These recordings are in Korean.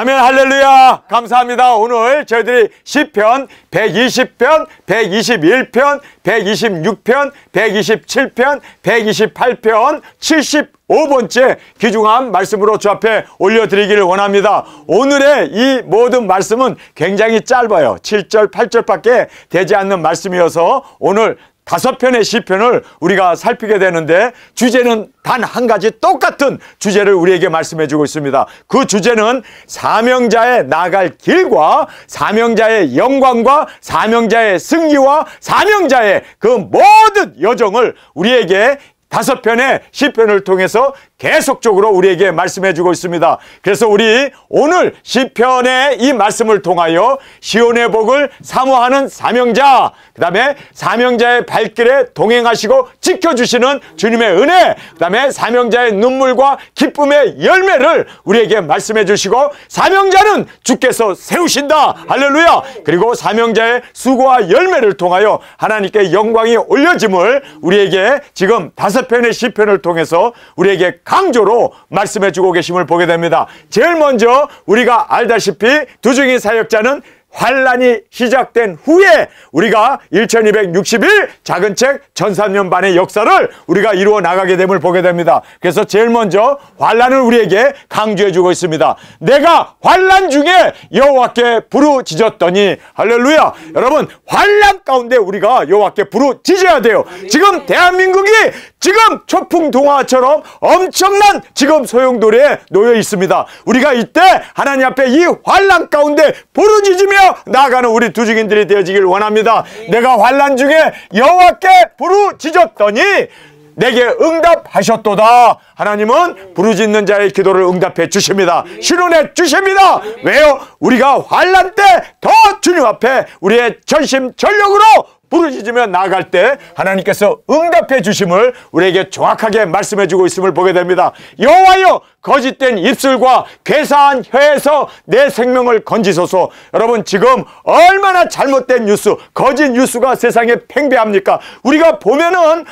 아멘. 할렐루야. 감사합니다. 오늘 저희들이 시편 120편, 121편, 126편, 127편, 128편, 75번째 귀중한 말씀으로 주 앞에 올려드리기를 원합니다. 오늘의 이 모든 말씀은 굉장히 짧아요. 7절, 8절밖에 되지 않는 말씀이어서 오늘 5편의 시편을 우리가 살피게 되는데, 주제는 단 한 가지 똑같은 주제를 우리에게 말씀해 주고 있습니다. 그 주제는 사명자의 나아갈 길과 사명자의 영광과 사명자의 승리와 사명자의 그 모든 여정을 우리에게 5편의 시편을 통해서 계속적으로 우리에게 말씀해 주고 있습니다. 그래서 우리 오늘 시편의 이 말씀을 통하여 시온의 복을 사모하는 사명자, 그 다음에 사명자의 발길에 동행하시고 지켜주시는 주님의 은혜, 그 다음에 사명자의 눈물과 기쁨의 열매를 우리에게 말씀해 주시고, 사명자는 주께서 세우신다. 할렐루야. 그리고 사명자의 수고와 열매를 통하여 하나님께 영광이 올려짐을 우리에게 지금 5편의 시편을 통해서 우리에게 강조로 말씀해 주고 계심을 보게 됩니다. 제일 먼저 우리가 알다시피 두중인 사역자는 환란이 시작된 후에 우리가 1261 작은 책 1300년 반의 역사를 우리가 이루어 나가게 됨을 보게 됩니다. 그래서 제일 먼저 환란을 우리에게 강조해 주고 있습니다. 내가 환란 중에 여호와께 부르짖었더니, 할렐루야. 여러분, 환란 가운데 우리가 여호와께 부르짖어야 돼요. 지금 대한민국이 지금 초풍동화처럼 엄청난 지금 소용돌이에 놓여 있습니다. 우리가 이때 하나님 앞에 이 환란 가운데 부르짖으며 나아가는 우리 두중인들이 되어지길 원합니다. 내가 환란 중에 여호와께 부르짖었더니 내게 응답하셨도다. 하나님은 부르짖는 자의 기도를 응답해 주십니다. 실현해 주십니다. 왜요? 우리가 환란 때 더 주님 앞에 우리의 전심전력으로 부르짖으며 나아갈 때 하나님께서 응답해 주심을 우리에게 정확하게 말씀해 주고 있음을 보게 됩니다. 여호와여, 거짓된 입술과 괴사한 혀에서 내 생명을 건지소서. 여러분, 지금 얼마나 잘못된 뉴스, 거짓 뉴스가 세상에 팽배합니까? 우리가 보면은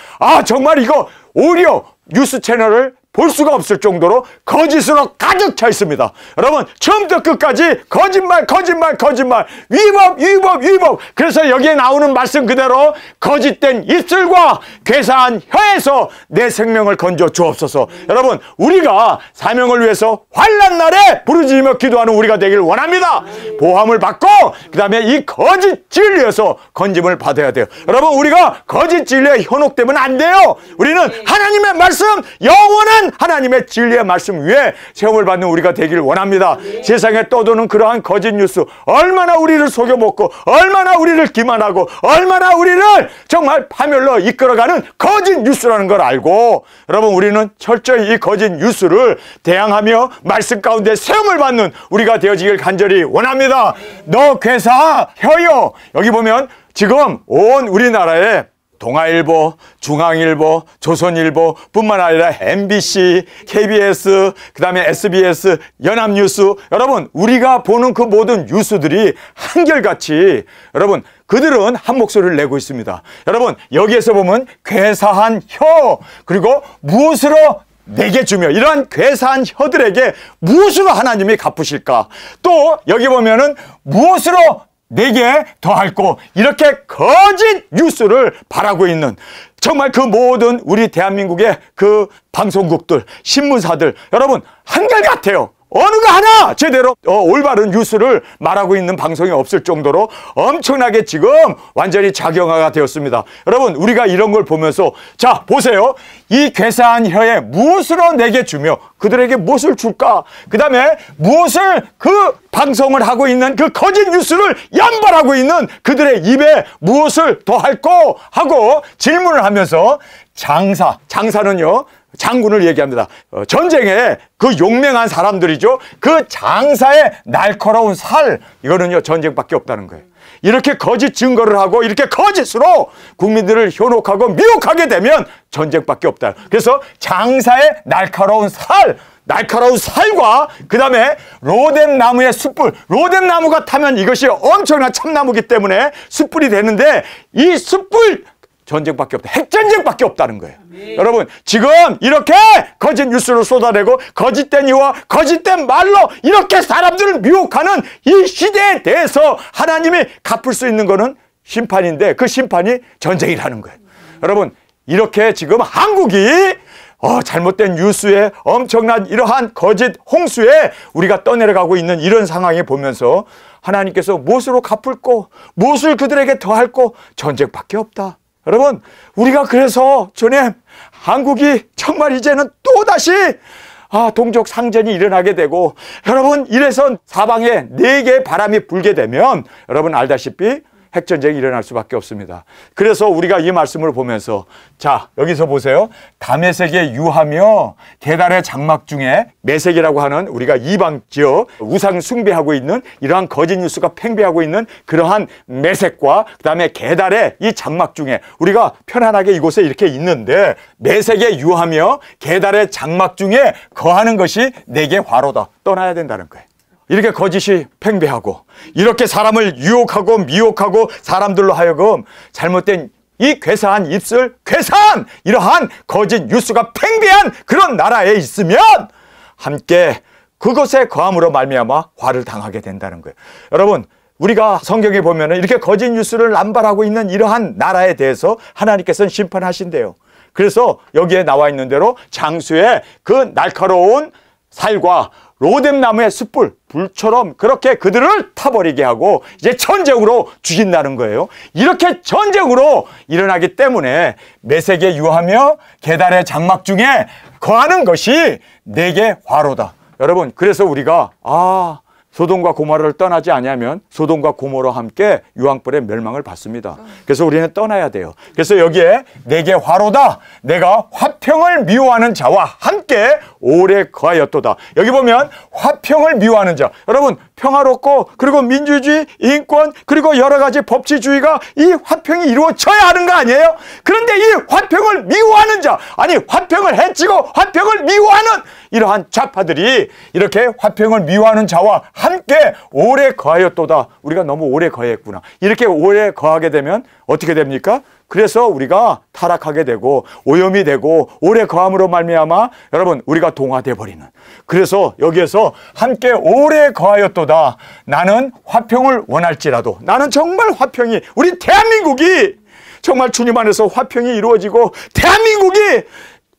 정말 이거 오히려 뉴스 채널을 볼 수가 없을 정도로 거짓으로 가득 차 있습니다. 여러분, 처음부터 끝까지 거짓말, 거짓말, 거짓말, 위법, 위법, 위법. 그래서 여기에 나오는 말씀 그대로 거짓된 입술과 괴사한 혀에서 내 생명을 건져 주옵소서. 여러분, 우리가 사명을 위해서 환난 날에 부르짖으며 기도하는 우리가 되길 원합니다. 보함을 받고 그 다음에 이 거짓 진리에서 건짐을 받아야 돼요. 여러분, 우리가 거짓 진리에 현혹되면 안 돼요. 우리는 하나님의 말씀, 영원한 하나님의 진리의 말씀 위에 체험을 받는 우리가 되길 원합니다. 세상에 떠도는 그러한 거짓 뉴스, 얼마나 우리를 속여먹고 얼마나 우리를 기만하고 얼마나 우리를 정말 파멸로 이끌어가는 거짓 뉴스라는 걸 알고, 여러분, 우리는 철저히 이 거짓 뉴스를 대항하며 말씀 가운데 체험을 받는 우리가 되어지길 간절히 원합니다. 너 괴사 혀요. 여기 보면 지금 온 우리나라에 동아일보, 중앙일보, 조선일보 뿐만 아니라 MBC, KBS, 그 다음에 SBS, 연합뉴스, 여러분, 우리가 보는 그 모든 뉴스들이 한결같이, 여러분, 그들은 한 목소리를 내고 있습니다. 여러분, 여기에서 보면 괴사한 혀, 그리고 무엇으로 내게 주며, 이러한 괴사한 혀들에게 무엇으로 하나님이 갚으실까? 또 여기 보면은 무엇으로 내게 더할고, 이렇게 거짓 뉴스를 바라고 있는 정말 그 모든 우리 대한민국의 그 방송국들, 신문사들, 여러분, 한결같아요. 어느가 하나 제대로 올바른 뉴스를 말하고 있는 방송이 없을 정도로 엄청나게 지금 완전히 작용화가 되었습니다. 여러분, 우리가 이런 걸 보면서, 자, 보세요. 이 괴사한 혀에 무엇으로 내게 주며 그들에게 무엇을 줄까? 그 다음에 무엇을, 그 방송을 하고 있는 그 거짓 뉴스를 연발하고 있는 그들의 입에 무엇을 더할꼬 하고 질문을 하면서, 장사는요, 장군을 얘기합니다. 전쟁에 그 용맹한 사람들이죠. 그 장사의 날카로운 살, 이거는요, 전쟁밖에 없다는 거예요. 이렇게 거짓 증거를 하고 이렇게 거짓으로 국민들을 현혹하고 미혹하게 되면 전쟁밖에 없다. 그래서 장사의 날카로운 살, 날카로운 살과 그 다음에 로뎀나무의 숯불, 로뎀나무가 타면 이것이 엄청난 참나무기 때문에 숯불이 되는데, 이 숯불 전쟁밖에 없다. 핵전쟁밖에 없다는 거예요. 여러분, 지금 이렇게 거짓 뉴스를 쏟아내고 거짓된 이유와 거짓된 말로 이렇게 사람들을 미혹하는 이 시대에 대해서 하나님이 갚을 수 있는 거는 심판인데, 그 심판이 전쟁이라는 거예요. 여러분, 이렇게 지금 한국이 잘못된 뉴스에 엄청난 이러한 거짓 홍수에 우리가 떠내려가고 있는 이런 상황에 보면서 하나님께서 무엇으로 갚을꼬, 무엇을 그들에게 더할꼬, 전쟁밖에 없다. 여러분, 우리가 그래서 주님, 한국이 정말 이제는 또다시 동족 상전이 일어나게 되고, 여러분, 이래서 사방에 4개의 바람이 불게 되면 여러분 알다시피 핵전쟁이 일어날 수밖에 없습니다. 그래서 우리가 이 말씀을 보면서, 자, 여기서 보세요. 다메섹에 유하며 게달의 장막 중에, 메섹이라고 하는 우리가 이방 지역 우상 숭배하고 있는 이러한 거짓 뉴스가 팽배하고 있는 그러한 메섹과 그 다음에 게달의 이 장막 중에 우리가 편안하게 이곳에 이렇게 있는데, 메섹에 유하며 게달의 장막 중에 거하는 것이 내게 화로다. 떠나야 된다는 거예요. 이렇게 거짓이 팽배하고 이렇게 사람을 유혹하고 미혹하고 사람들로 하여금 잘못된 이 괴사한 입술, 괴사한 이러한 거짓 뉴스가 팽배한 그런 나라에 있으면 함께 그것에 거함으로 말미암아 화를 당하게 된다는 거예요. 여러분, 우리가 성경에 보면은 이렇게 거짓 뉴스를 남발하고 있는 이러한 나라에 대해서 하나님께서는 심판하신대요. 그래서 여기에 나와 있는 대로 장수의 그 날카로운 살과 로뎀나무의 숯불, 불처럼 그렇게 그들을 타버리게 하고 이제 전쟁으로 죽인다는 거예요. 이렇게 전쟁으로 일어나기 때문에 메섹에 유하며 게달의 장막 중에 거하는 것이 내게 화로다. 여러분, 그래서 우리가 소돔과 고모라를 떠나지 아니하면 소돔과 고모라와 함께 유황불의 멸망을 받습니다. 그래서 우리는 떠나야 돼요. 그래서 여기에 내게 화로다. 내가 화평을 미워하는 자와 함께 오래 거하였도다. 여기 보면 화평을 미워하는 자. 여러분, 평화롭고 그리고 민주주의, 인권, 그리고 여러 가지 법치주의가 이 화평이 이루어져야 하는 거 아니에요? 그런데 이 화평을 미워하는 자, 아니 화평을 해치고 화평을 미워하는 이러한 좌파들이 이렇게 화평을 미워하는 자와 함께 오래 거하였도다. 우리가 너무 오래 거했구나. 이렇게 오래 거하게 되면 어떻게 됩니까? 그래서 우리가 타락하게 되고 오염이 되고 오래 거함으로 말미암아 여러분 우리가 동화돼 버리는. 그래서 여기에서 함께 오래 거하였도다. 나는 화평을 원할지라도, 나는 정말 화평이, 우리 대한민국이 정말 주님 안에서 화평이 이루어지고 대한민국이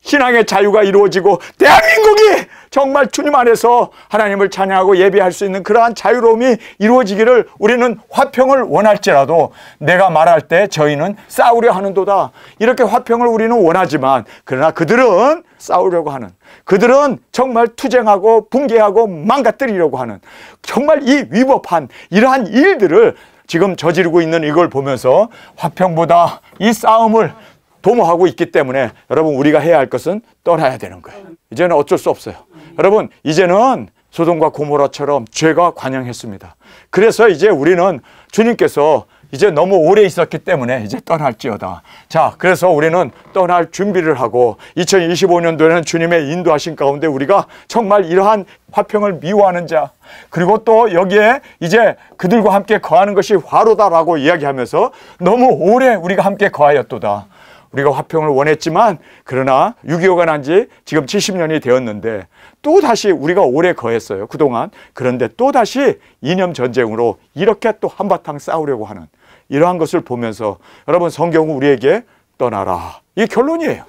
신앙의 자유가 이루어지고 대한민국이 정말 주님 안에서 하나님을 찬양하고 예배할 수 있는 그러한 자유로움이 이루어지기를 우리는 화평을 원할지라도 내가 말할 때 저희는 싸우려 하는도다. 이렇게 화평을 우리는 원하지만 그러나 그들은 싸우려고 하는, 그들은 정말 투쟁하고 붕괴하고 망가뜨리려고 하는 정말 이 위법한 이러한 일들을 지금 저지르고 있는 이걸 보면서 화평보다 이 싸움을 도모하고 있기 때문에 여러분 우리가 해야 할 것은 떠나야 되는 거예요. 이제는 어쩔 수 없어요. 여러분 이제는 소돔과 고모라처럼 죄가 관영했습니다. 그래서 이제 우리는 주님께서 이제 너무 오래 있었기 때문에 이제 떠날지어다. 자, 그래서 우리는 떠날 준비를 하고 2025년도에는 주님의 인도하신 가운데 우리가 정말 이러한 화평을 미워하는 자, 그리고 또 여기에 이제 그들과 함께 거하는 것이 화로다라고 이야기하면서 너무 오래 우리가 함께 거하였도다. 우리가 화평을 원했지만 그러나 6.25가 난 지 지금 70년이 되었는데 또다시 우리가 오래 거했어요. 그동안. 그런데 또다시 이념 전쟁으로 이렇게 또 한바탕 싸우려고 하는 이러한 것을 보면서 여러분 성경은 우리에게 떠나라. 이게 결론이에요.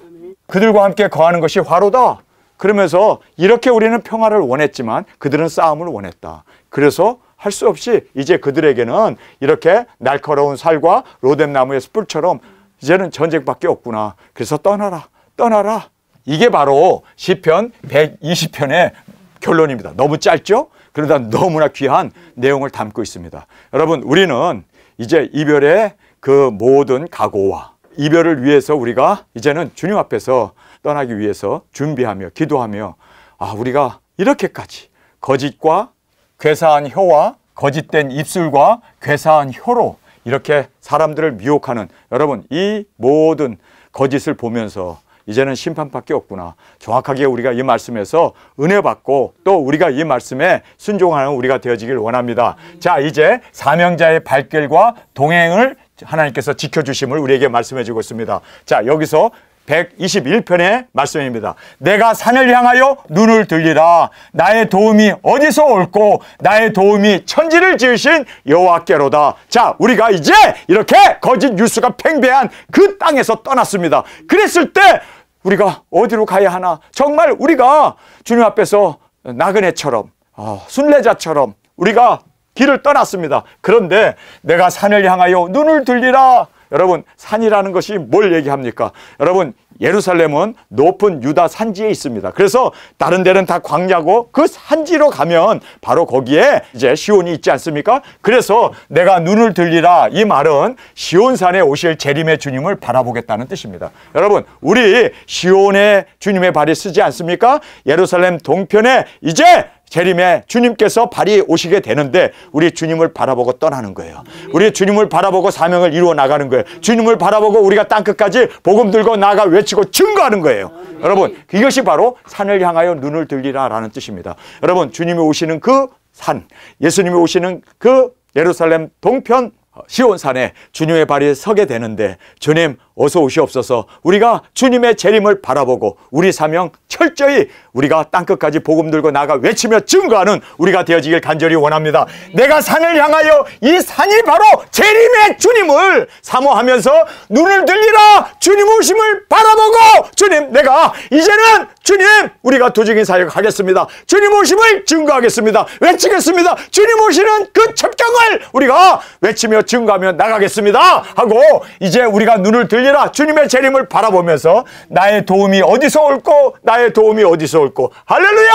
그들과 함께 거하는 것이 화로다. 그러면서 이렇게 우리는 평화를 원했지만 그들은 싸움을 원했다. 그래서 할 수 없이 이제 그들에게는 이렇게 날카로운 살과 로뎀나무의 숯불처럼 이제는 전쟁밖에 없구나. 그래서 떠나라, 떠나라. 이게 바로 시편 120편의 결론입니다. 너무 짧죠? 그러다 너무나 귀한 내용을 담고 있습니다. 여러분, 우리는 이제 이별의 그 모든 각오와 이별을 위해서 우리가 이제는 주님 앞에서 떠나기 위해서 준비하며 기도하며 우리가 이렇게까지 거짓과 괴사한 혀와 거짓된 입술과 괴사한 혀로 이렇게 사람들을 미혹하는 여러분 이 모든 거짓을 보면서 이제는 심판밖에 없구나. 정확하게 우리가 이 말씀에서 은혜 받고 또 우리가 이 말씀에 순종하는 우리가 되어지길 원합니다. 자, 이제 사명자의 발길과 동행을 하나님께서 지켜주심을 우리에게 말씀해 주고 있습니다. 자, 여기서 121편의 말씀입니다. 내가 산을 향하여 눈을 들리라. 나의 도움이 어디서 올꼬? 나의 도움이 천지를 지으신 여호와께로다. 자, 우리가 이제 이렇게 거짓 뉴스가 팽배한 그 땅에서 떠났습니다. 그랬을 때 우리가 어디로 가야 하나? 정말 우리가 주님 앞에서 나그네처럼 순례자처럼 우리가 길을 떠났습니다. 그런데 내가 산을 향하여 눈을 들리라. 여러분, 산이라는 것이 뭘 얘기합니까? 여러분, 예루살렘은 높은 유다 산지에 있습니다. 그래서 다른 데는 다 광야고 그 산지로 가면 바로 거기에 이제 시온이 있지 않습니까? 그래서 내가 눈을 들리라, 이 말은 시온산에 오실 재림의 주님을 바라보겠다는 뜻입니다. 여러분, 우리 시온에 주님의 발이 쓰지 않습니까? 예루살렘 동편에 이제 재림에 주님께서 발이 오시게 되는데 우리 주님을 바라보고 떠나는 거예요. 우리 주님을 바라보고 사명을 이루어 나가는 거예요. 주님을 바라보고 우리가 땅끝까지 복음 들고 나가 외치고 증거하는 거예요. 여러분, 이것이 바로 산을 향하여 눈을 들리라 라는 뜻입니다. 여러분, 주님이 오시는 그 산, 예수님이 오시는 그 예루살렘 동편 시온산에 주님의 발이 서게 되는데, 주님 어서 오시옵소서. 우리가 주님의 재림을 바라보고 우리 사명 철저히 우리가 땅끝까지 복음 들고 나가 외치며 증거하는 우리가 되어지길 간절히 원합니다. 내가 산을 향하여, 이 산이 바로 재림의 주님을 사모하면서 눈을 들리라, 주님 오심을 바라보고, 주님 내가 이제는 주님 우리가 도적인 사역 하겠습니다. 주님 오심을 증거하겠습니다. 외치겠습니다. 주님 오시는 그 첩경을 우리가 외치며 증거하며 나가겠습니다 하고, 이제 우리가 눈을 들리라, 주님의 재림을 바라보면서 나의 도움이 어디서 올꼬? 나의 도움이 어디서 올꼬? 할렐루야!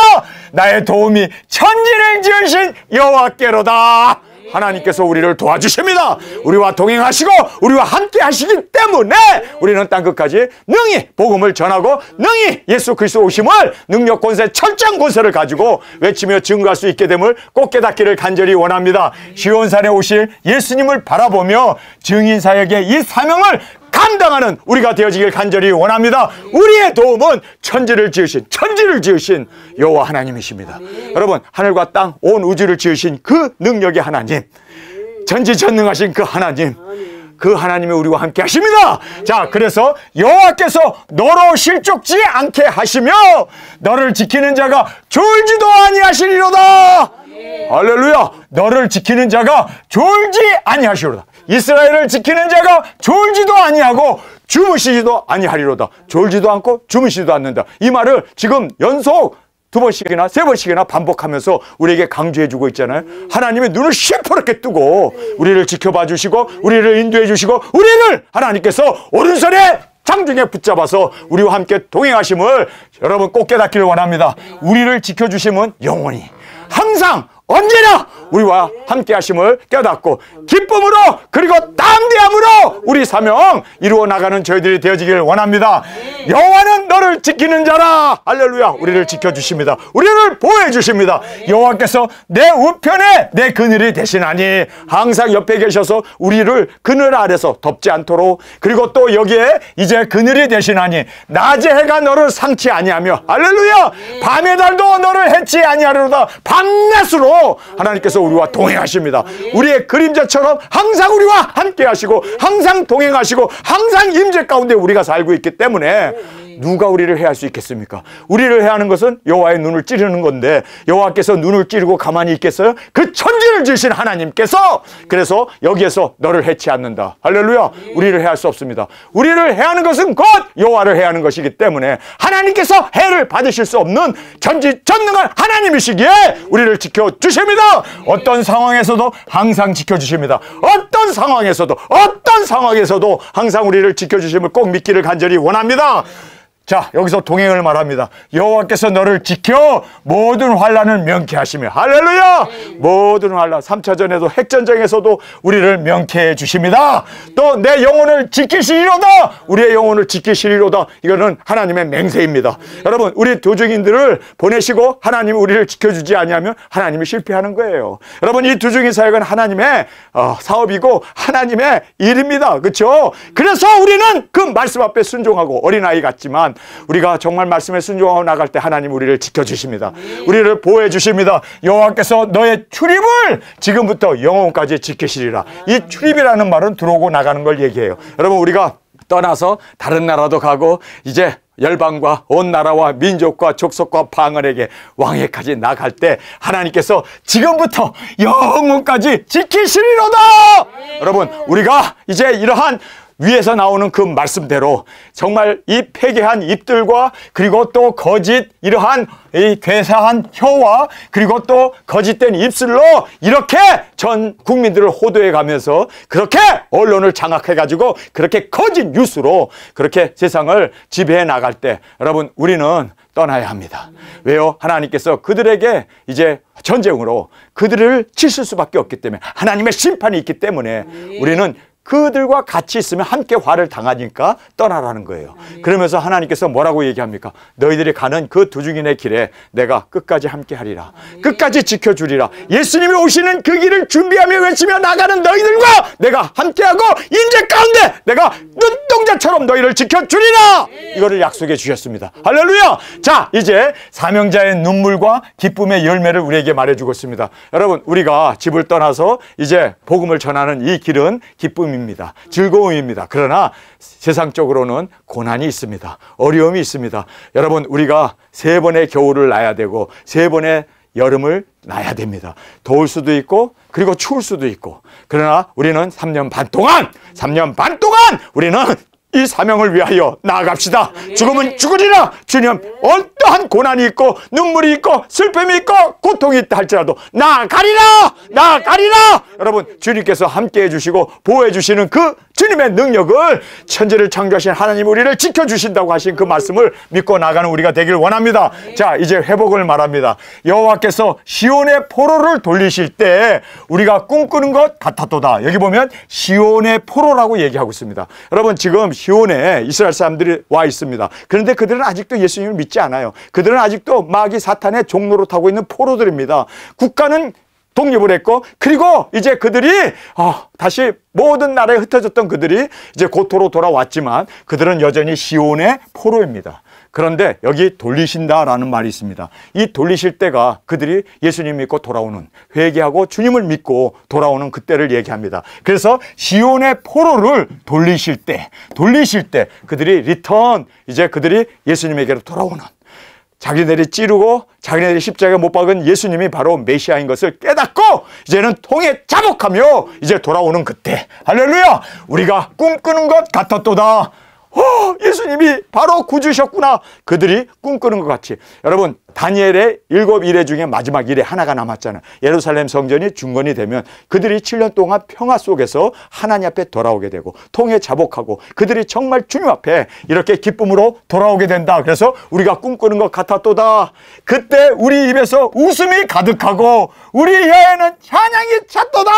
나의 도움이 천지를 지으신 여호와께로다. 하나님께서 우리를 도와주십니다. 우리와 동행하시고 우리와 함께 하시기 때문에 우리는 땅끝까지 능히 복음을 전하고 능히 예수 그리스도 오심을 능력 권세 철장 권세를 가지고 외치며 증거할 수 있게 됨을 꼭 깨닫기를 간절히 원합니다. 시온산에 오실 예수님을 바라보며 증인 사역의 이 사명을 감당하는 우리가 되어지길 간절히 원합니다. 우리의 도움은 천지를 지으신 여호와 하나님이십니다. 여러분, 하늘과 땅 온 우주를 지으신 그 능력의 하나님, 전지전능하신 그 하나님, 그 하나님이 우리와 함께 하십니다. 자, 그래서 여호와께서 너로 실족지 않게 하시며 너를 지키는 자가 졸지도 아니하시리로다. 할렐루야. 너를 지키는 자가 졸지 아니하시리로다. 이스라엘을 지키는 자가 졸지도 아니하고 주무시지도 아니하리로다. 졸지도 않고 주무시지도 않는다. 이 말을 지금 연속 2번씩이나 3번씩이나 반복하면서 우리에게 강조해 주고 있잖아요. 하나님의 눈을 시퍼렇게 뜨고 우리를 지켜봐 주시고 우리를 인도해 주시고 우리를 하나님께서 오른손에 장중에 붙잡아서 우리와 함께 동행하심을 여러분 꼭 깨닫기를 원합니다. 우리를 지켜주심은 영원히 항상 언제나 우리와 함께 하심을 깨닫고 기쁨으로 그리고 담대함으로 우리 사명 이루어 나가는 저희들이 되어지기를 원합니다. 여호와는 너를 지키는 자라. 할렐루야. 우리를 지켜주십니다. 우리를 보호해 주십니다. 여호와께서 내 우편에 내 그늘이 되시나니, 항상 옆에 계셔서 우리를 그늘 아래서 덮지 않도록, 그리고 또 여기에 이제 그늘이 되시나니 낮에 해가 너를 상치 아니하며, 할렐루야, 밤의 달도 너를 해치 아니하리로다. 밤낮으로 하나님께서 우리와 동행하십니다. 우리의 그림자처럼 항상 우리와 함께 하시고 항상 동행하시고 항상 임재 가운데 우리가 살고 있기 때문에 누가 우리를 해할 수 있겠습니까? 우리를 해하는 것은 여호와의 눈을 찌르는 건데 여호와께서 눈을 찌르고 가만히 있겠어요? 그 천지를 지으신 하나님께서, 그래서 여기에서 너를 해치 않는다. 할렐루야. 우리를 해할 수 없습니다. 우리를 해하는 것은 곧 여호와를 해하는 것이기 때문에 하나님께서 해를 받으실 수 없는 전지전능한 하나님이시기에 우리를 지켜주십니다. 어떤 상황에서도 항상 지켜주십니다. 어떤 상황에서도 항상 우리를 지켜주심을 꼭 믿기를 간절히 원합니다. 자, 여기서 동행을 말합니다. 여호와께서 너를 지켜 모든 환난을 명쾌하시며, 할렐루야, 모든 환난, 3차전에도 핵전쟁에서도 우리를 명쾌해 주십니다. 또 내 영혼을 지키시리로다. 우리의 영혼을 지키시리로다. 이거는 하나님의 맹세입니다. 여러분, 우리 도중인들을 보내시고 하나님이 우리를 지켜주지 아니하면 하나님이 실패하는 거예요. 여러분, 이 도중인 사역은 하나님의 사업이고 하나님의 일입니다. 그렇죠? 그래서 우리는 그 말씀 앞에 순종하고 어린아이 같지만 우리가 정말 말씀에 순종하고 나갈 때 하나님 우리를 지켜주십니다. 우리를 보호해 주십니다. 여호와께서 너의 출입을 지금부터 영원까지 지키시리라. 이 출입이라는 말은 들어오고 나가는 걸 얘기해요. 여러분, 우리가 떠나서 다른 나라도 가고 이제 열방과 온 나라와 민족과 족속과 방언에게 왕에까지 나갈 때 하나님께서 지금부터 영원까지 지키시리로다. 여러분, 우리가 이제 이러한 위에서 나오는 그 말씀대로 정말 이 폐괴한 입들과 그리고 또 거짓 이러한 이 괴사한 혀와 그리고 또 거짓된 입술로 이렇게 전 국민들을 호도해 가면서 그렇게 언론을 장악해 가지고 그렇게 거짓 뉴스로 그렇게 세상을 지배해 나갈 때 여러분, 우리는 떠나야 합니다. 왜요? 하나님께서 그들에게 이제 전쟁으로 그들을 치실 수밖에 없기 때문에, 하나님의 심판이 있기 때문에 우리는 그들과 같이 있으면 함께 화를 당하니까 떠나라는 거예요. 그러면서 하나님께서 뭐라고 얘기합니까? 너희들이 가는 그 두중인의 길에 내가 끝까지 함께 하리라. 끝까지 지켜주리라. 예수님이 오시는 그 길을 준비하며 외치며 나가는 너희들과 내가 함께하고 인재 가운데 내가 눈동자처럼 너희를 지켜주리라. 이거를 약속해 주셨습니다. 할렐루야. 자, 이제 사명자의 눈물과 기쁨의 열매를 우리에게 말해주고 있습니다. 여러분, 우리가 집을 떠나서 이제 복음을 전하는 이 길은 기쁨입니다. 즐거움입니다. 그러나 세상적으로는 고난이 있습니다. 어려움이 있습니다. 여러분, 우리가 3번의 겨울을 나야 되고 3번의 여름을 나야 됩니다. 더울 수도 있고 그리고 추울 수도 있고, 그러나 우리는 3년 반 동안 우리는 이 사명을 위하여 나아갑시다. 죽으면 죽으리라. 주님, 어떠한 고난이 있고 눈물이 있고 슬픔이 있고 고통이 있다 할지라도 나아가리라. 여러분, 주님께서 함께해 주시고 보호해 주시는 그 주님의 능력을, 천지를 창조하신 하나님 우리를 지켜주신다고 하신 그 말씀을 믿고 나가는 우리가 되길 원합니다. 자, 이제 회복을 말합니다. 여호와께서 시온의 포로를 돌리실 때 우리가 꿈꾸는 것 같았도다. 여기 보면 시온의 포로라고 얘기하고 있습니다. 여러분, 지금 시온에 이스라엘 사람들이 와 있습니다. 그런데 그들은 아직도 예수님을 믿지 않아요. 그들은 아직도 마귀 사탄의 종로로 타고 있는 포로들입니다. 국가는 독립을 했고, 그리고 이제 그들이 다시 모든 나라에 흩어졌던 그들이 이제 고토로 돌아왔지만 그들은 여전히 시온의 포로입니다. 그런데 여기 돌리신다라는 말이 있습니다. 이 돌리실 때가 그들이 예수님 믿고 돌아오는, 회개하고 주님을 믿고 돌아오는 그때를 얘기합니다. 그래서 시온의 포로를 돌리실 때 그들이 리턴, 이제 그들이 예수님에게로 돌아오는, 자기네들이 찌르고 자기네들이 십자가에 못 박은 예수님이 바로 메시아인 것을 깨닫고 이제는 통에 자복하며 이제 돌아오는 그때, 할렐루야! 우리가 꿈꾸는 것 같았도다. 예수님이 바로 구주셨구나. 그들이 꿈꾸는 것 같이. 여러분, 다니엘의 7일의 중에 마지막 일에 하나가 남았잖아요. 예루살렘 성전이 중건이 되면 그들이 7년 동안 평화 속에서 하나님 앞에 돌아오게 되고 통에 자복하고 그들이 정말 주님 앞에 이렇게 기쁨으로 돌아오게 된다. 그래서 우리가 꿈꾸는 것 같았도다. 그때 우리 입에서 웃음이 가득하고 우리 혀에는 찬양이 찼도다.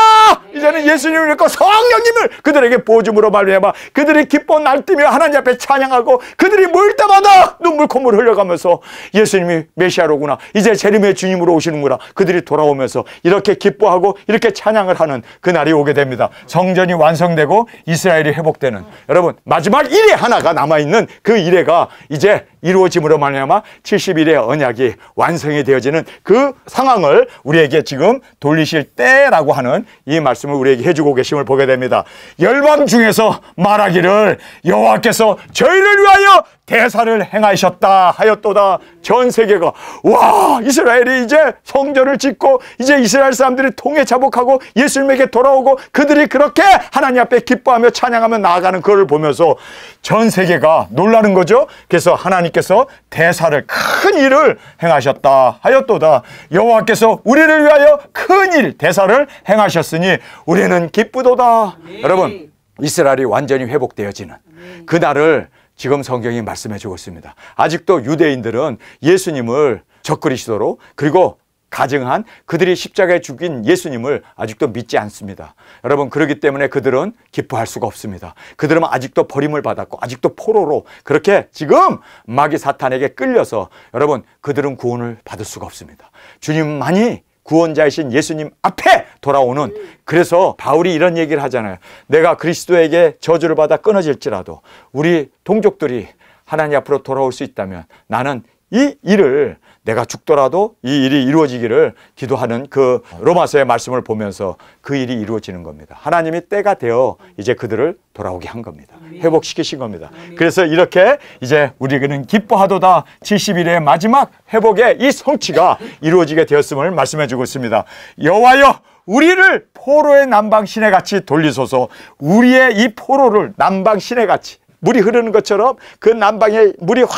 이제는 예수님을 믿고 성령님을 그들에게 보여줌으로 말미암아 그들이 기뻐 날뛰며 하나님 앞에 찬양하고 그들이 모일 때마다 눈물 콧물 흘려가면서 예수님이 메시아로구나, 이제 재림의 주님으로 오시는구나, 그들이 돌아오면서 이렇게 기뻐하고 이렇게 찬양을 하는 그날이 오게 됩니다. 성전이 완성되고 이스라엘이 회복되는, 여러분, 마지막 일에 하나가 남아있는 그 일회가 이제 이루어짐으로 말미암아 70일의 언약이 완성이 되어지는 그 상황을 우리에게 지금 돌리실 때라고 하는 이 말씀을 우리에게 해주고 계심을 보게 됩니다. 열방 중에서 말하기를 여호와께서 저희를 위하여 대사를 행하셨다 하였도다. 전 세계가 와, 이스라엘이 이제 성전을 짓고 이제 이스라엘 사람들이 통에 자복하고 예수님에게 돌아오고 그들이 그렇게 하나님 앞에 기뻐하며 찬양하며 나아가는 그걸 보면서 전 세계가 놀라는 거죠. 그래서 하나님께서 대사를, 큰 일을 행하셨다 하였도다. 여호와께서 우리를 위하여 큰 일, 대사를 행하셨으니 우리는 기쁘도다. 여러분, 이스라엘이 완전히 회복되어지는 그날을 지금 성경이 말씀해 주고 있습니다. 아직도 유대인들은 예수님을 적그리스도로, 그리고 가증한 그들이 십자가에 죽인 예수님을 아직도 믿지 않습니다. 여러분, 그렇기 때문에 그들은 기뻐할 수가 없습니다. 그들은 아직도 버림을 받았고 아직도 포로로 그렇게 지금 마귀 사탄에게 끌려서 여러분, 그들은 구원을 받을 수가 없습니다. 주님만이 구원자이신 예수님 앞에 돌아오는, 그래서 바울이 이런 얘기를 하잖아요. 내가 그리스도에게 저주를 받아 끊어질지라도 우리 동족들이 하나님 앞으로 돌아올 수 있다면 나는 이 일을 내가 죽더라도 이 일이 이루어지기를 기도하는 그 로마서의 말씀을 보면서 그 일이 이루어지는 겁니다. 하나님이 때가 되어 이제 그들을 돌아오게 한 겁니다. 회복시키신 겁니다. 그래서 이렇게 이제 우리는 기뻐하도다 70일의 마지막 회복의 이 성취가 이루어지게 되었음을 말씀해 주고 있습니다. 여호와여 우리를 포로의 남방 시내같이 돌리소서. 우리의 이 포로를 남방 시내같이 물이 흐르는 것처럼 그 남방에 물이 확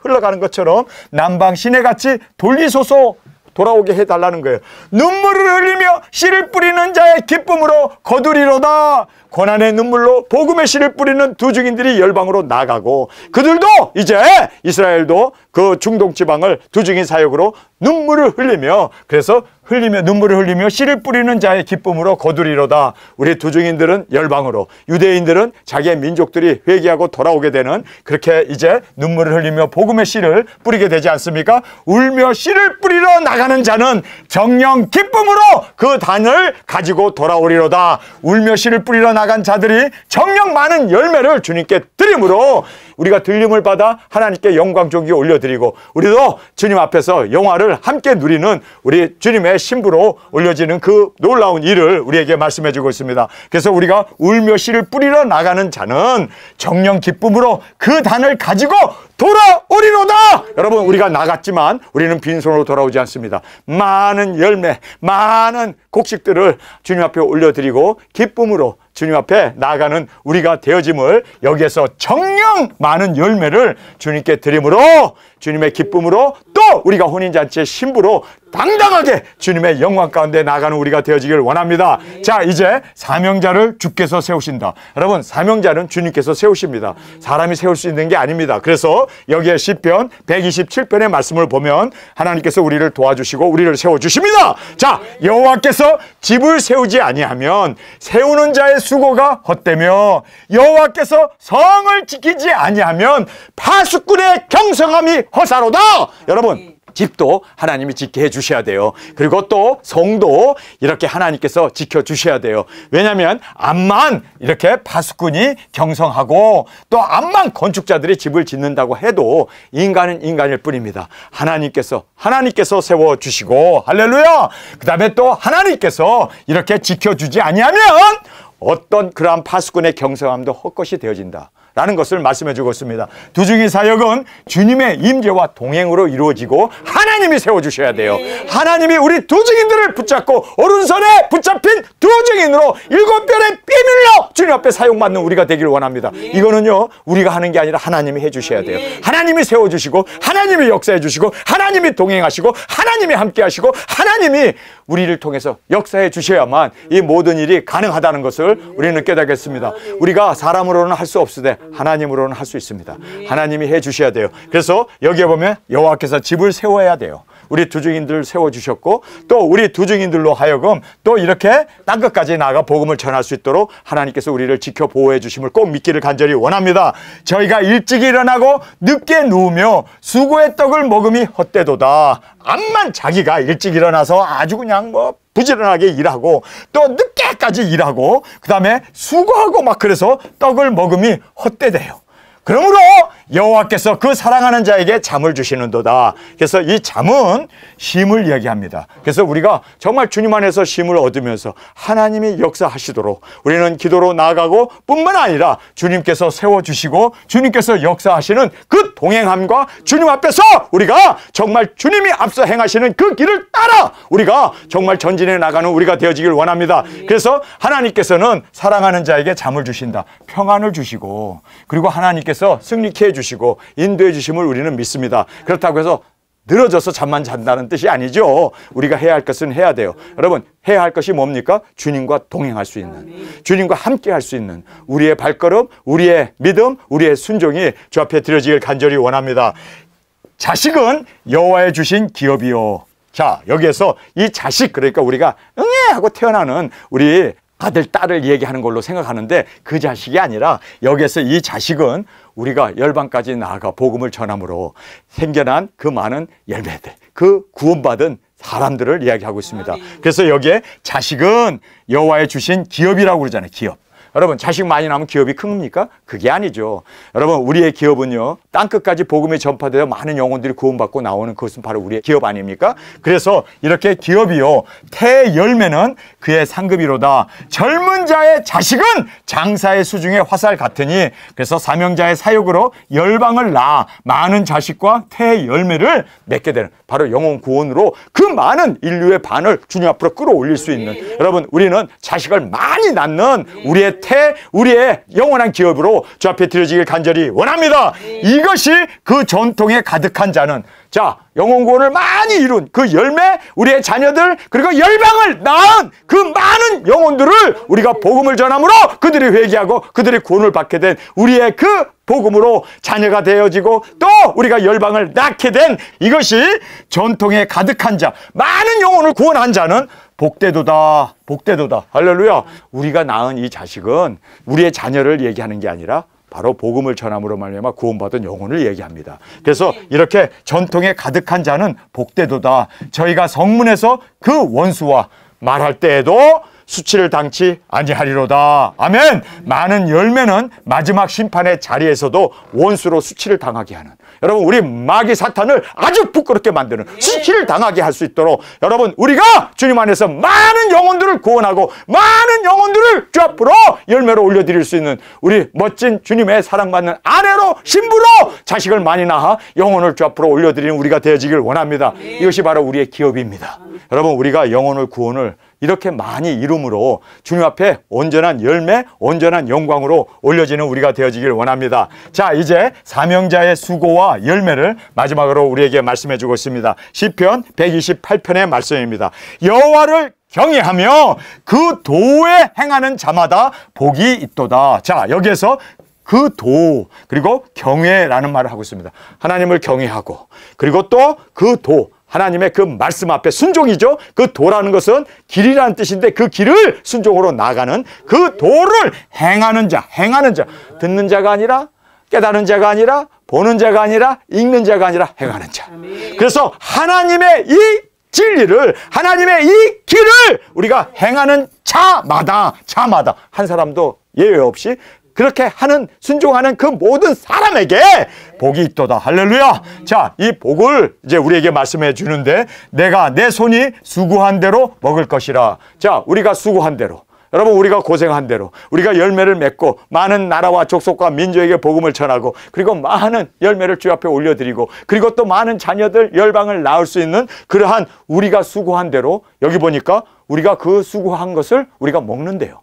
흘러가는 것처럼 남방 시내같이 돌리소서. 돌아오게 해달라는 거예요. 눈물을 흘리며 씨를 뿌리는 자의 기쁨으로 거두리로다. 고난의 눈물로 복음의 씨를 뿌리는 두 증인들이 열방으로 나가고 그들도 이제 이스라엘도 그 중동 지방을 두 증인 사역으로 눈물을 흘리며 그래서 눈물을 흘리며 씨를 뿌리는 자의 기쁨으로 거두리로다. 우리 두 증인들은 열방으로, 유대인들은 자기의 민족들이 회개하고 돌아오게 되는 그렇게 이제 눈물을 흘리며 복음의 씨를 뿌리게 되지 않습니까? 울며 씨를 뿌리러 나가는 자는 정령 기쁨으로 그 단을 가지고 돌아오리로다. 울며 씨를 뿌리러 나간 자들이 정령 많은 열매를 주님께 드림으로 우리가 들림을 받아 하나님께 영광 존귀 올려드리고 우리도 주님 앞에서 영화를 함께 누리는 우리 주님의 신부로 올려지는 그 놀라운 일을 우리에게 말씀해 주고 있습니다. 그래서 우리가 울며 씨를 뿌리러 나가는 자는 정령 기쁨으로 그 단을 가지고 돌아오리로다. 여러분 우리가 나갔지만 우리는 빈손으로 돌아오지 않습니다. 많은 열매, 많은 곡식들을 주님 앞에 올려드리고 기쁨으로 주님 앞에 나아가는 우리가 되어짐을 여기에서 정령 많은 열매를 주님께 드림으로 주님의 기쁨으로 또 우리가 혼인잔치의 신부로 당당하게 주님의 영광 가운데 나가는 우리가 되어지길 원합니다. 자, 이제 사명자를 주께서 세우신다. 여러분 사명자는 주님께서 세우십니다. 사람이 세울 수 있는 게 아닙니다. 그래서 여기에 시편 127편의 말씀을 보면 하나님께서 우리를 도와주시고 우리를 세워주십니다. 자, 여호와께서 집을 세우지 아니하면 세우는 자의 수고가 헛되며 여호와께서 성을 지키지 아니하면 파수꾼의 경성함이 허사로다. 여러분 집도 하나님이 지켜 주셔야 돼요. 그리고 또 성도 이렇게 하나님께서 지켜주셔야 돼요. 왜냐하면 암만 이렇게 파수꾼이 경성하고 또 암만 건축자들이 집을 짓는다고 해도 인간은 인간일 뿐입니다. 하나님께서 세워주시고 할렐루야. 그 다음에 또 하나님께서 이렇게 지켜주지 아니하면 어떤 그러한 파수꾼의 경성함도 헛것이 되어진다 라는 것을 말씀해 주고 있습니다. 두 증인 사역은 주님의 임재와 동행으로 이루어지고 하나님이 세워주셔야 돼요. 하나님이 우리 두 증인들을 붙잡고 오른손에 붙잡힌 두 증인으로 일곱 별의 비밀로 주님 앞에 사용받는 우리가 되기를 원합니다. 이거는요 우리가 하는 게 아니라 하나님이 해주셔야 돼요. 하나님이 세워주시고 하나님이 역사해 주시고 하나님이 동행하시고 하나님이 함께 하시고 하나님이 우리를 통해서 역사해 주셔야만 이 모든 일이 가능하다는 것을 우리는 깨닫겠습니다. 우리가 사람으로는 할 수 없으되 하나님으로는 할 수 있습니다. 하나님이 해 주셔야 돼요. 그래서 여기에 보면 여호와께서 집을 세워야 돼요. 우리 두 증인들을 세워주셨고 또 우리 두 증인들로 하여금 또 이렇게 땅끝까지 나아가 복음을 전할 수 있도록 하나님께서 우리를 지켜 보호해 주심을 꼭 믿기를 간절히 원합니다. 저희가 일찍 일어나고 늦게 누우며 수고의 떡을 먹음이 헛되도다. 암만 자기가 일찍 일어나서 아주 그냥 부지런하게 일하고 또 늦게까지 일하고 그 다음에 수고하고 막 그래서 떡을 먹음이 헛되대요. 그러므로 여호와께서 그 사랑하는 자에게 잠을 주시는도다. 그래서 이 잠은 쉼을 이야기합니다. 그래서 우리가 정말 주님 안에서 쉼을 얻으면서 하나님이 역사하시도록 우리는 기도로 나아가고 뿐만 아니라 주님께서 세워주시고 주님께서 역사하시는 그 동행함과 주님 앞에서 우리가 정말 주님이 앞서 행하시는 그 길을 따라 우리가 정말 전진해 나가는 우리가 되어지길 원합니다. 그래서 하나님께서는 사랑하는 자에게 잠을 주신다. 평안을 주시고 그리고 하나님께서 승리케 해주시고 인도해 주심을 우리는 믿습니다. 그렇다고 해서 늘어져서 잠만 잔다는 뜻이 아니죠. 우리가 해야 할 것은 해야 돼요. 여러분 해야 할 것이 뭡니까? 주님과 동행할 수 있는, 주님과 함께 할 수 있는 우리의 발걸음, 우리의 믿음, 우리의 순종이 주 앞에 드려지길 간절히 원합니다. 자식은 여호와의 주신 기업이요. 자, 여기에서 이 자식, 그러니까 우리가 응애 하고 태어나는 우리 아들, 딸을 얘기하는 걸로 생각하는데 그 자식이 아니라 여기에서 이 자식은 우리가 열방까지 나아가 복음을 전함으로 생겨난 그 많은 열매들, 그 구원받은 사람들을 이야기하고 있습니다. 그래서 여기에 자식은 여호와의 주신 기업이라고 그러잖아요. 기업. 여러분 자식 많이 낳으면 기업이 큽니까? 그게 아니죠. 여러분 우리의 기업은요 땅끝까지 복음이 전파되어 많은 영혼들이 구원받고 나오는 그것은 바로 우리의 기업 아닙니까? 그래서 이렇게 기업이요 태 열매는 그의 상급이로다. 젊은 자의 자식은 장사의 수중에 화살 같으니 그래서 사명자의 사역으로 열방을 낳아 많은 자식과 태 열매를 맺게 되는 바로 영혼 구원으로 그 많은 인류의 반을 주님 앞으로 끌어올릴 수 있는 여러분 우리는 자식을 많이 낳는 우리의 우리의 영원한 기업으로 주 앞에 드려지길 간절히 원합니다. 이것이 그 전통에 가득한 자는 자 영혼 구원을 많이 이룬 그 열매 우리의 자녀들 그리고 열방을 낳은 그 많은 영혼들을 우리가 복음을 전함으로 그들이 회개하고 그들이 구원을 받게 된 우리의 그 복음으로 자녀가 되어지고 또 우리가 열방을 낳게 된 이것이 전통에 가득한 자 많은 영혼을 구원한 자는 복되도다 복되도다 할렐루야. 우리가 낳은 이 자식은 우리의 자녀를 얘기하는 게 아니라 바로 복음을 전함으로 말미암아 구원받은 영혼을 얘기합니다. 그래서 이렇게 전통에 가득한 자는 복되도다. 저희가 성문에서 그 원수와 말할 때에도 수치를 당치 아니하리로다. 아멘. 많은 열매는 마지막 심판의 자리에서도 원수로 수치를 당하게 하는 여러분 우리 마귀 사탄을 아주 부끄럽게 만드는 수치를 당하게 할 수 있도록 여러분 우리가 주님 안에서 많은 영혼들을 구원하고 많은 영혼들을 주 앞으로 열매로 올려드릴 수 있는 우리 멋진 주님의 사랑받는 아내로 신부로 자식을 많이 낳아 영혼을 주 앞으로 올려드리는 우리가 되어지길 원합니다. 이것이 바로 우리의 기업입니다. 여러분 우리가 영혼을 구원을 이렇게 많이 이룸으로 주님 앞에 온전한 열매, 온전한 영광으로 올려지는 우리가 되어지길 원합니다. 자, 이제 사명자의 수고와 열매를 마지막으로 우리에게 말씀해 주고 있습니다. 시편 128편의 말씀입니다. 여호와를 경외하며 그 도에 행하는 자마다 복이 있도다. 자, 여기에서 그 도 그리고 경외라는 말을 하고 있습니다. 하나님을 경외하고 그리고 또 그 도 하나님의 그 말씀 앞에 순종이죠. 그 도라는 것은 길이라는 뜻인데 그 길을 순종으로 나가는 그 도를 행하는 자, 듣는 자가 아니라 깨달은 자가 아니라 보는 자가 아니라 읽는 자가 아니라 행하는 자. 그래서 하나님의 이 진리를 하나님의 이 길을 우리가 행하는 자마다 한 사람도 예외 없이 그렇게 하는 순종하는 그 모든 사람에게 복이 있도다. 할렐루야. 자, 이 복을 이제 우리에게 말씀해 주는데 내가 내 손이 수고한 대로 먹을 것이라. 자, 우리가 수고한 대로 여러분 우리가 고생한 대로 우리가 열매를 맺고 많은 나라와 족속과 민족에게 복음을 전하고 그리고 많은 열매를 주 앞에 올려드리고 그리고 또 많은 자녀들 열방을 낳을 수 있는 그러한 우리가 수고한 대로 여기 보니까 우리가 그 수고한 것을 우리가 먹는데요.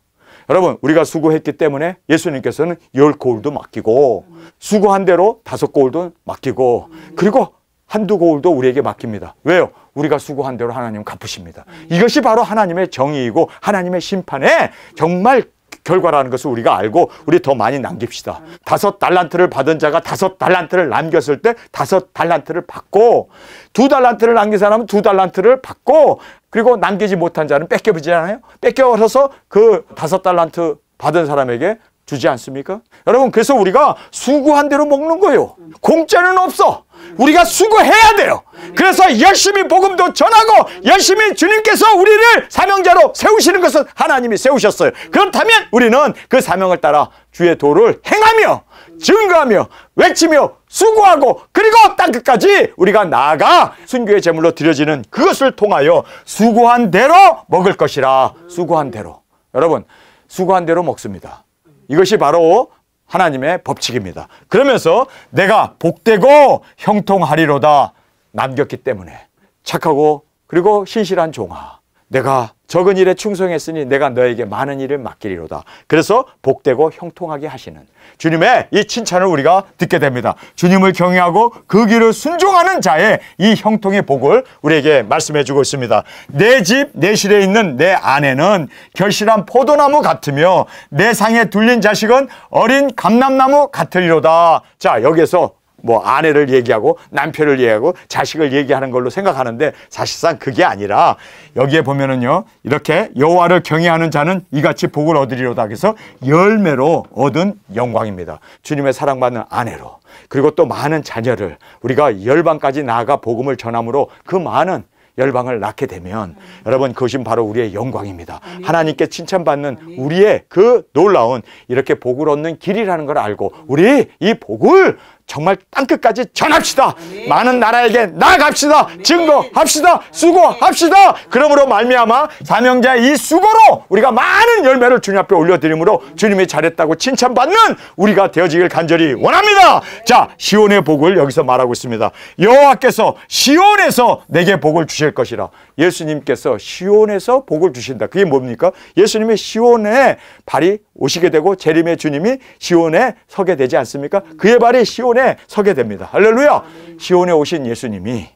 여러분 우리가 수고했기 때문에 예수님께서는 10고울도 맡기고 수고한 대로 5고울도 맡기고 그리고 한두 고울도 우리에게 맡깁니다. 왜요? 우리가 수고한 대로 하나님은 갚으십니다. 이것이 바로 하나님의 정의이고 하나님의 심판의 정말 결과라는 것을 우리가 알고 우리 더 많이 남깁시다. 5달란트를 받은 자가 5달란트를 남겼을 때 5달란트를 받고 2달란트를 남긴 사람은 2달란트를 받고 그리고 남기지 못한 자는 뺏겨버리잖아요. 뺏겨서 그 5달란트 받은 사람에게 주지 않습니까? 여러분 그래서 우리가 수고한 대로 먹는 거예요. 공짜는 없어. 우리가 수고해야 돼요. 그래서 열심히 복음도 전하고 열심히 주님께서 우리를 사명자로 세우시는 것은 하나님이 세우셨어요. 그렇다면 우리는 그 사명을 따라 주의 도를 행하며 증거하며 외치며 수고하고 그리고 땅끝까지 우리가 나아가 순교의 제물로 드려지는 그것을 통하여 수고한 대로 먹을 것이라. 수고한 대로. 여러분 수고한 대로 먹습니다. 이것이 바로 하나님의 법칙입니다. 그러면서 내가 복되고 형통하리로다. 남겼기 때문에 착하고 그리고 신실한 종아 내가 적은 일에 충성했으니 내가 너에게 많은 일을 맡기리로다. 그래서 복되고 형통하게 하시는 주님의 이 칭찬을 우리가 듣게 됩니다. 주님을 경외하고 그 길을 순종하는 자의 이 형통의 복을 우리에게 말씀해 주고 있습니다. 내 집 내 실에 있는 내 아내는 결실한 포도나무 같으며 내 상에 둘린 자식은 어린 감람나무 같으리로다. 자, 여기에서 뭐 아내를 얘기하고 남편을 얘기하고 자식을 얘기하는 걸로 생각하는데 사실상 그게 아니라 여기에 보면은요 이렇게 여호와를 경외하는 자는 이같이 복을 얻으리로다. 그래서 열매로 얻은 영광입니다. 주님의 사랑받는 아내로 그리고 또 많은 자녀를 우리가 열방까지 나아가 복음을 전함으로 그 많은 열방을 낳게 되면 여러분 그것이 바로 우리의 영광입니다. 하나님께 칭찬받는 우리의 그 놀라운 이렇게 복을 얻는 길이라는 걸 알고 우리 이 복을 정말 땅끝까지 전합시다. 많은 나라에게 나아갑시다. 증거합시다. 수고합시다. 그러므로 말미암아 사명자의 이 수고로 우리가 많은 열매를 주님 앞에 올려드림으로 주님이 잘했다고 칭찬받는 우리가 되어지길 간절히 원합니다. 자, 시온의 복을 여기서 말하고 있습니다. 여호와께서 시온에서 내게 복을 주실 것이라. 예수님께서 시온에서 복을 주신다. 그게 뭡니까? 예수님이 시온에 발이 오시게 되고 재림의 주님이 시온에 서게 되지 않습니까? 그의 발이 시온에 서게 됩니다. 할렐루야! 시온에 오신 예수님이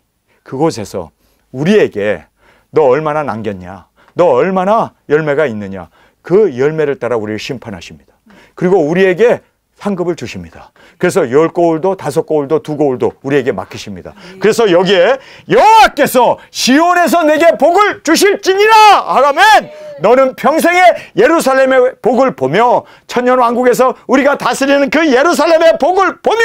그곳에서 우리에게 너 얼마나 남겼냐? 너 얼마나 열매가 있느냐? 그 열매를 따라 우리를 심판하십니다. 그리고 우리에게 상급을 주십니다. 그래서 10고울도 5고울도 2고울도 우리에게 맡기십니다. 그래서 여기에 여호와께서 시온에서 내게 복을 주실지니라. 아멘. 너는 평생에 예루살렘의 복을 보며 천년왕국에서 우리가 다스리는 그 예루살렘의 복을 보며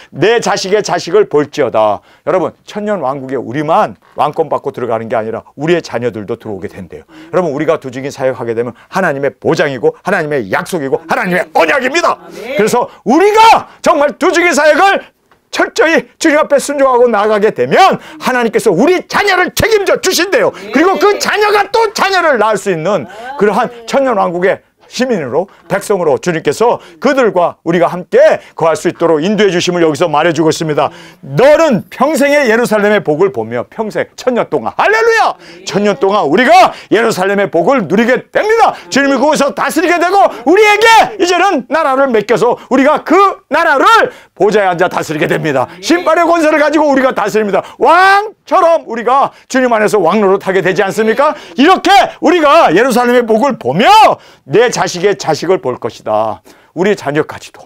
내 자식의 자식을 볼지어다. 여러분 천년왕국에 우리만 왕권 받고 들어가는 게 아니라 우리의 자녀들도 들어오게 된대요. 여러분 우리가 두중인 사역하게 되면 하나님의 보장이고 하나님의 약속이고 하나님의 언약입니다. 그래서 우리가 정말 두중인 사역을 철저히 주님 앞에 순종하고 나아가게 되면 하나님께서 우리 자녀를 책임져 주신대요. 그리고 그 자녀가 또 자녀를 낳을 수 있는 그러한 천년왕국의 시민으로 백성으로 주님께서 그들과 우리가 함께 거할 수 있도록 인도해 주심을 여기서 말해주고 있습니다. 너는 평생의 예루살렘의 복을 보며 평생 천년 동안 할렐루야 천년 동안 우리가 예루살렘의 복을 누리게 됩니다. 주님이 그곳에서 다스리게 되고 우리에게 이제는 나라를 맡겨서 우리가 그 나라를 보좌에 앉아 다스리게 됩니다. 심판의 권세를 가지고 우리가 다스립니다. 왕처럼 우리가 주님 안에서 왕노릇 하게 되지 않습니까? 이렇게 우리가 예루살렘의 복을 보며 내 자식의 자식을 볼 것이다. 우리 자녀까지도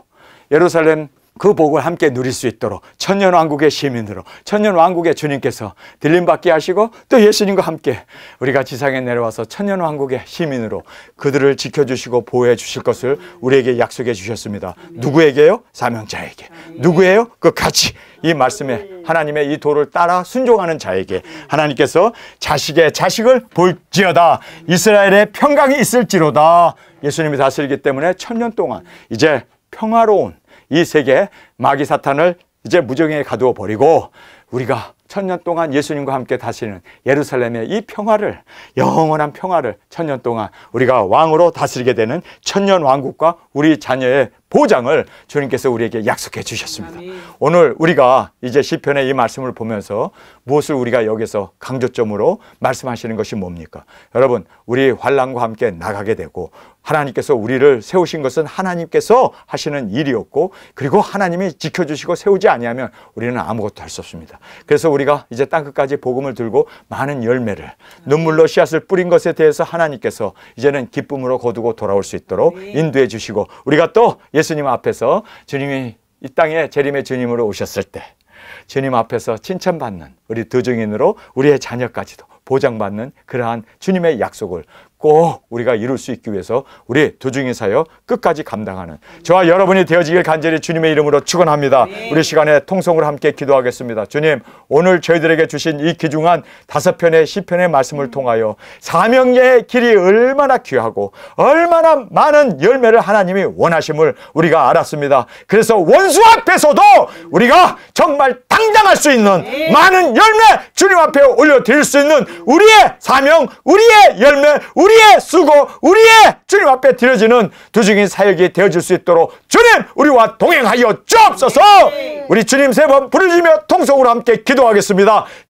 예루살렘 그 복을 함께 누릴 수 있도록 천년왕국의 시민으로 천년왕국의 주님께서 들림받게 하시고 또 예수님과 함께 우리가 지상에 내려와서 천년왕국의 시민으로 그들을 지켜주시고 보호해 주실 것을 우리에게 약속해 주셨습니다. 누구에게요? 사명자에게. 누구예요? 끝까지 이 말씀에 하나님의 이 도를 따라 순종하는 자에게 하나님께서 자식의 자식을 볼지어다. 이스라엘의 평강이 있을지로다. 예수님이 다스리기 때문에 천년 동안 이제 평화로운 이 세계 마귀 사탄을 이제 무정에 가두어 버리고 우리가 천년 동안 예수님과 함께 다스리는 예루살렘의 이 평화를 영원한 평화를 천년 동안 우리가 왕으로 다스리게 되는 천년 왕국과 우리 자녀의 보장을 주님께서 우리에게 약속해 주셨습니다. 오늘 우리가 이제 시편의 이 말씀을 보면서 무엇을 우리가 여기서 강조점으로 말씀하시는 것이 뭡니까? 여러분 우리 환난과 함께 나가게 되고 하나님께서 우리를 세우신 것은 하나님께서 하시는 일이었고 그리고 하나님이 지켜주시고 세우지 아니하면 우리는 아무것도 할 수 없습니다. 그래서 우리가 이제 땅끝까지 복음을 들고 많은 열매를 눈물로 씨앗을 뿌린 것에 대해서 하나님께서 이제는 기쁨으로 거두고 돌아올 수 있도록 인도해 주시고 우리가 또 예수님 앞에서 주님이 이 땅에 재림의 주님으로 오셨을 때 주님 앞에서 칭찬받는 우리 두중인으로 우리의 자녀까지도 보장받는 그러한 주님의 약속을 꼭 우리가 이룰 수 있기 위해서 우리 두중인 사역 끝까지 감당하는 저와 여러분이 되어지길 간절히 주님의 이름으로 축원합니다. 우리 시간에 통성으로 함께 기도하겠습니다. 주님 오늘 저희들에게 주신 이 귀중한 5편의 시편의 말씀을 통하여 사명의 길이 얼마나 귀하고 얼마나 많은 열매를 하나님이 원하심을 우리가 알았습니다. 그래서 원수 앞에서도 우리가 정말 당당할 수 있는 많은 열매 주님 앞에 올려드릴 수 있는 우리의 사명, 우리의 열매, 우리의 수고, 우리의 주님 앞에 드려지는 두중인 사역이 되어질 수 있도록 주님 우리와 동행하여 주옵소서. 우리 주님 3번 부르짖으며 통성으로 함께 기도하겠습니다.